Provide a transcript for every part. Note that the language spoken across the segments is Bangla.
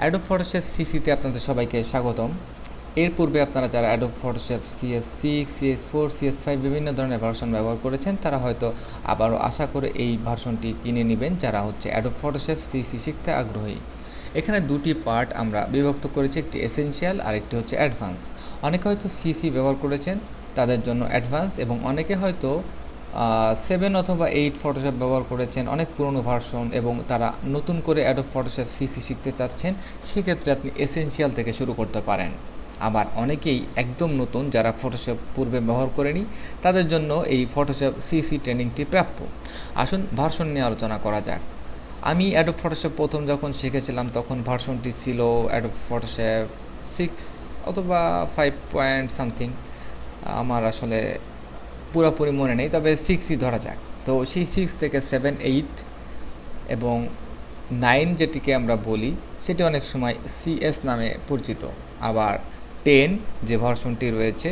অ্যাডোব ফটোশপ সিসিতে আপনাদের সবাইকে স্বাগতম। এর পূর্বে আপনারা যারা Adobe Photoshop CS6, CS4, CS5 বিভিন্ন ধরনের ভার্সন ব্যবহার করেছেন তারা হয়তো আবারও আশা করে এই ভার্সনটি কিনে নেবেন যারা হচ্ছে অ্যাডোব ফটোশপ সিসি শিখতে আগ্রহী। এখানে দুটি পার্ট আমরা বিভক্ত করেছি, একটি এসেনশিয়াল আর একটি হচ্ছে অ্যাডভান্স। অনেকে হয়তো সিসি ব্যবহার করেছেন তাদের জন্য অ্যাডভান্স, এবং অনেকে হয়তো 7 অথবা 8 ফটোশপ ব্যবহার করেছেন, অনেক পুরনো ভার্সন, এবং তারা নতুন করে অ্যাডোব ফটোশপ সিসি শিখতে চাচ্ছেন। সেক্ষেত্রে আপনি এসেনশিয়াল থেকে শুরু করতে পারেন। আবার অনেকেই একদম নতুন যারা ফটোশপ পূর্বে ব্যবহার করেনি তাদের জন্য এই ফটোশপ সিসি ট্রেনিংটি প্রাপ্য। আসুন ভার্সন নিয়ে আলোচনা করা যাক। আমি অ্যাডোব ফটোশপ প্রথম যখন শিখেছিলাম তখন ভার্সনটি ছিল অ্যাডোব ফটোশপ 6 অথবা 5 পয়েন্ট সামথিং, আমার আসলে পুরোপুরি মনে নেই, তবে 6ই ধরা যাক। তো সেই 6 থেকে 7, 8 এবং 9 যেটিকে আমরা বলি সেটি অনেক সময় CS নামে পরিচিত। আবার 10 যে ভার্সনটি রয়েছে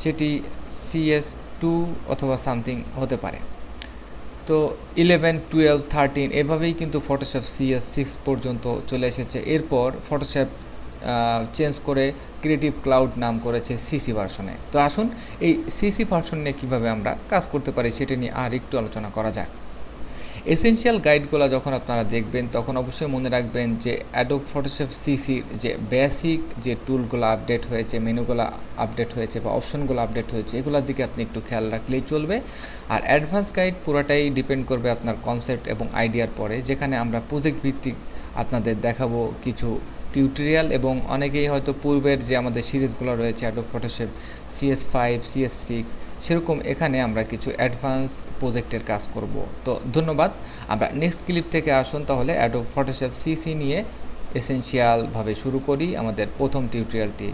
সেটি CS2 অথবা সামথিং হতে পারে। তো 11, 12, 13 এভাবেই কিন্তু ফটোশপ CS6 পর্যন্ত চলে এসেছে। এরপর ফটোশপ চেঞ্জ করে ক্রিয়েটিভ ক্লাউড নাম করেছে সিসি ভার্সনে। তো আসুন এই সিসি ভার্সন নিয়ে কীভাবে আমরা কাজ করতে পারি সেটি নিয়ে আর একটু আলোচনা করা যাক। এসেনশিয়াল গাইডগুলো যখন আপনারা দেখবেন তখন অবশ্যই মনে রাখবেন যে অ্যাডোব ফটোশপ সিসির যে বেসিক যে টুলগুলো আপডেট হয়েছে, মেনুগুলো আপডেট হয়েছে বা অপশনগুলো আপডেট হয়েছে, এগুলোর দিকে আপনি একটু খেয়াল রাখলেই চলবে। আর অ্যাডভান্স গাইড পুরোটাই ডিপেন্ড করবে আপনার কনসেপ্ট এবং আইডিয়ার পরে, যেখানে আমরা প্রজেক্ট ভিত্তিক আপনাদের দেখাবো কিছু টিউটোরিয়াল, এবং অনেকেই হয়তো পূর্বের যে আমাদের সিরিজগুলো রয়েছে অ্যাডোব ফটোশপ CS5, CS6, সেরকম এখানে আমরা কিছু অ্যাডভান্স প্রজেক্টের কাজ করব। তো ধন্যবাদ। আমরা নেক্সট ক্লিপ থেকে আসুন তাহলে অ্যাডোব ফটোশপ সিসি নিয়ে এসেনশিয়ালভাবে শুরু করি আমাদের প্রথম টিউটোরিয়ালটি।